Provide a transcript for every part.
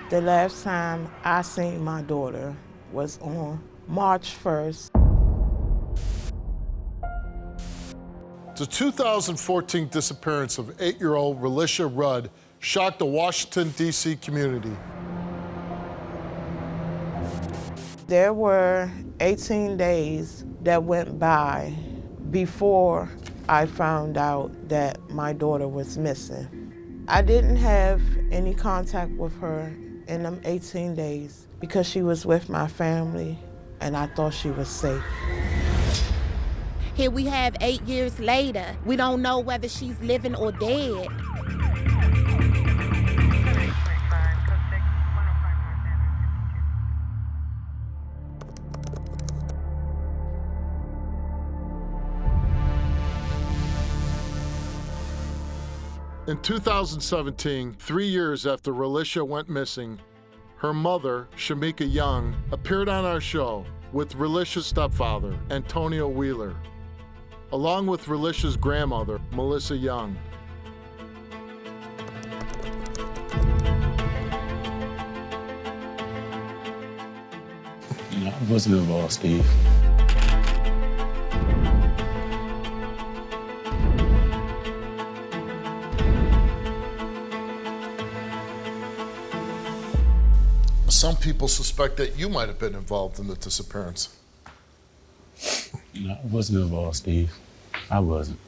The last time I seen my daughter was on March 1st. The 2014 disappearance of 8-year-old Relisha Rudd shocked the Washington, D.C. community. There were 18 days that went by before I found out that my daughter was missing. I didn't have any contact with her in them 18 days because she was with my family and I thought she was safe. Here we have 8 years later. We don't know whether she's living or dead. In 2017, 3 years after Relisha went missing, her mother, Shamika Young, appeared on our show with Relisha's stepfather, Antonio Wheeler, along with Relisha's grandmother, Melissa Young. I wasn't involved, Steve. Some people suspect that you might have been involved in the disappearance. I wasn't involved, Steve. I wasn't.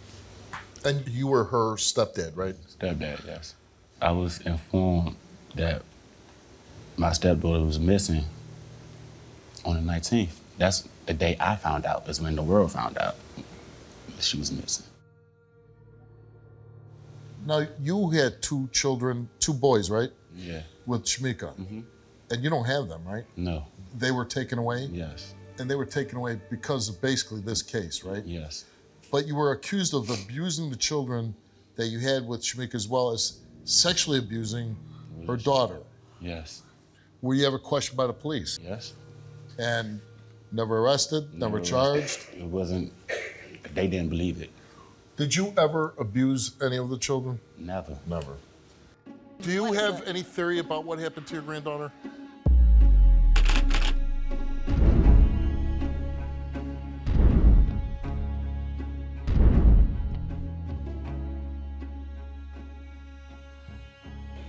And you were her stepdad, right? Stepdad, yes. I was informed that my stepdaughter was missing on the 19th. That's the day I found out. That's when the world found out that she was missing. Now, you had 2 children, 2 boys, right? Yeah. With Shamika. Mm-hmm. And you don't have them, right? No. They were taken away? Yes. And they were taken away because of basically this case, right? Yes. But you were accused of abusing the children that you had with Shamika, as well as sexually abusing her daughter. Yes. Were you ever questioned by the police? Yes. And never arrested, never charged? It wasn't, they didn't believe it. Did you ever abuse any of the children? Never. Never. Do you have any theory about what happened to your granddaughter?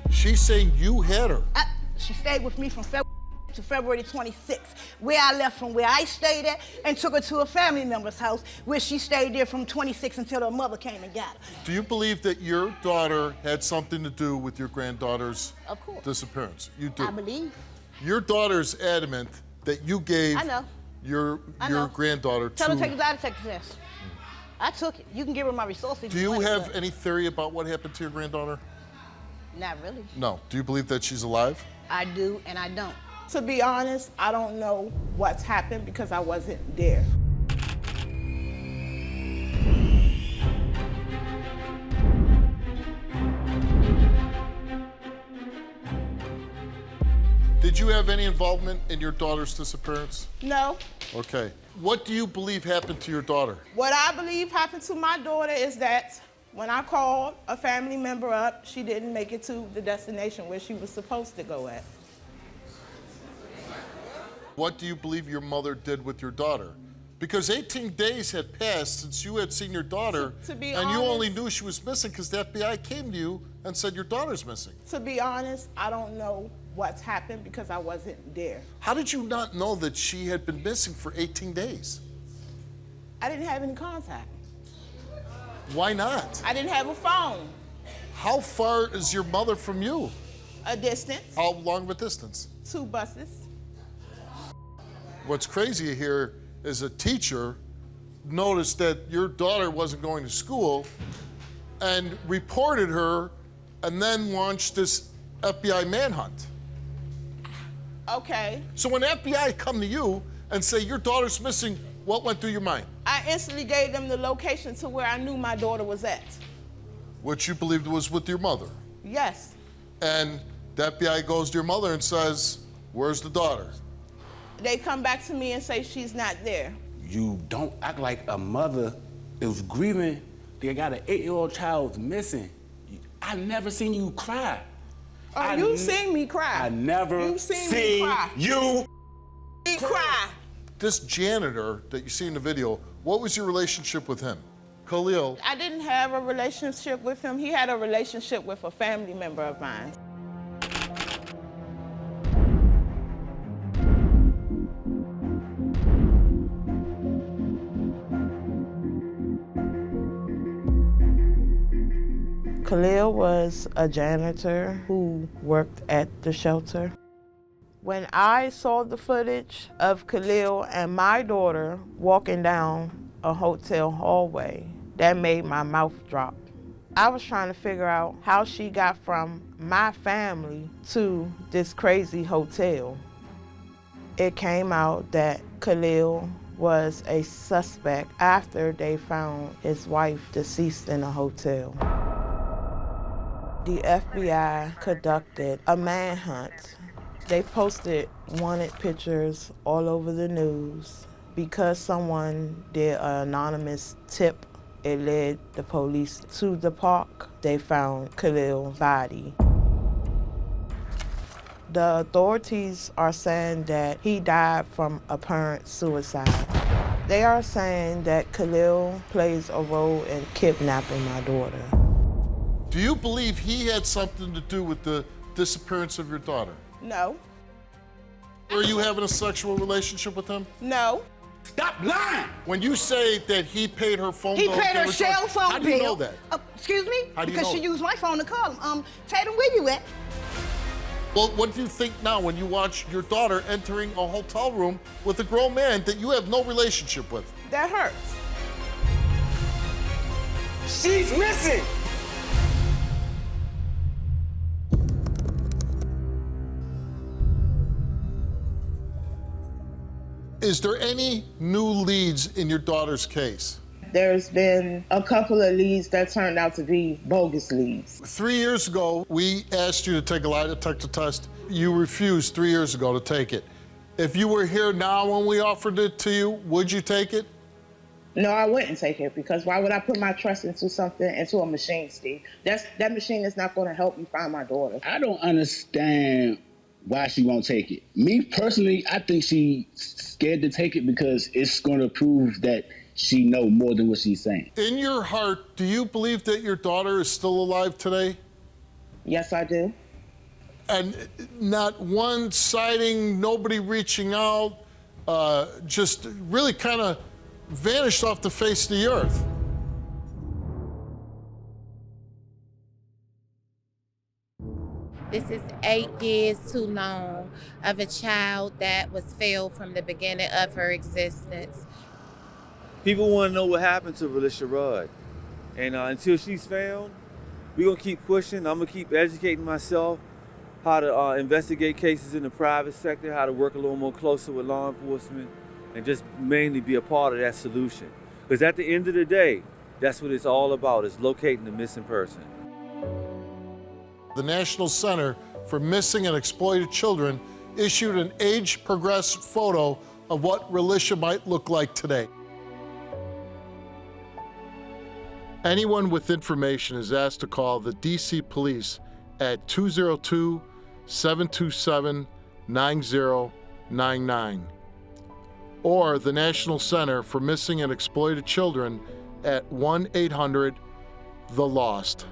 She's saying you had her. She stayed with me from February to February 26th, where I left from where I stayed at and took her to a family member's house where she stayed there from 26 until her mother came and got her. Do you believe that your daughter had something to do with your granddaughter's Of course. disappearance? You do? I believe. Your daughter's adamant that you gave I know. your granddaughter Tell her to take to... the lie detector test. I took it. You can give her my resources. Do you want it, have but any theory about what happened to your granddaughter? Not really. No. Do you believe that she's alive? I do and I don't. To be honest, I don't know what's happened because I wasn't there. Did you have any involvement in your daughter's disappearance? No. Okay. What do you believe happened to your daughter? What I believe happened to my daughter is that when I called a family member up, she didn't make it to the destination where she was supposed to go at. What do you believe your mother did with your daughter? Because 18 days had passed since you had seen your daughter, To be and you honest- only knew she was missing because the FBI came to you and said your daughter's missing. To be honest, I don't know what's happened because I wasn't there. How did you not know that she had been missing for 18 days? I didn't have any contact. Why not? I didn't have a phone. How far is your mother from you? A distance, How long of a distance? 2 buses. What's crazy here is a teacher noticed that your daughter wasn't going to school and reported her and then launched this FBI manhunt. Okay. So when the FBI come to you and say your daughter's missing, what went through your mind? I instantly gave them the location to where I knew my daughter was at. Which you believed was with your mother. Yes. And the FBI goes to your mother and says, where's the daughter? They come back to me and say she's not there. You don't act like a mother is grieving. They got an 8-year-old child missing. I never seen you cry. Oh, you seen me cry. I never You seen me seen cry. you. Me cry. This janitor that you see in the video, what was your relationship with him? Khalil, I didn't have a relationship with him. He had a relationship with a family member of mine. Khalil was a janitor who worked at the shelter. When I saw the footage of Khalil and my daughter walking down a hotel hallway, that made my mouth drop. I was trying to figure out how she got from my family to this crazy hotel. It came out that Khalil was a suspect after they found his wife deceased in a hotel. The FBI conducted a manhunt. They posted wanted pictures all over the news. Because someone did an anonymous tip, it led the police to the park. They found Khalil's body. The authorities are saying that he died from apparent suicide. They are saying that Khalil plays a role in kidnapping my daughter. do you believe he had something to do with the disappearance of your daughter? No. Were you having a sexual relationship with him? No. Stop lying. When you say that he paid her phone He bill, paid her cell phone bill. how do you know that? Excuse me? How do you Because know she it? used my phone to call him. Tatum, where you at? Well, what do you think now when you watch your daughter entering a hotel room with a grown man that you have no relationship with? That hurts. She's missing. Is there any new leads in your daughter's case? There's been a couple of leads that turned out to be bogus leads. 3 years ago, we asked you to take a lie detector test. You refused 3 years ago to take it. If you were here now when we offered it to you, would you take it? No, I wouldn't take it because why would I put my trust into a machine, Steve? That machine is not going to help me find my daughter. I don't understand why she won't take it. Me personally, I think she's scared to take it because it's going to prove that she know more than what she's saying. In your heart, do you believe that your daughter is still alive today? Yes, I do. And not one sighting, nobody reaching out, just really kind of vanished off the face of the earth. This is 8 years too long of a child that was failed from the beginning of her existence. People want to know what happened to Relisha Rudd. And until she's found, we're going to keep pushing. I'm going to keep educating myself how to investigate cases in the private sector, how to work a little more closer with law enforcement, and just mainly be a part of that solution. Because at the end of the day, that's what it's all about, is locating the missing person. The National Center for Missing and Exploited Children issued an age-progressed photo of what Relisha might look like today. Anyone with information is asked to call the DC Police at 202-727-9099 or the National Center for Missing and Exploited Children at 1-800-THE-LOST.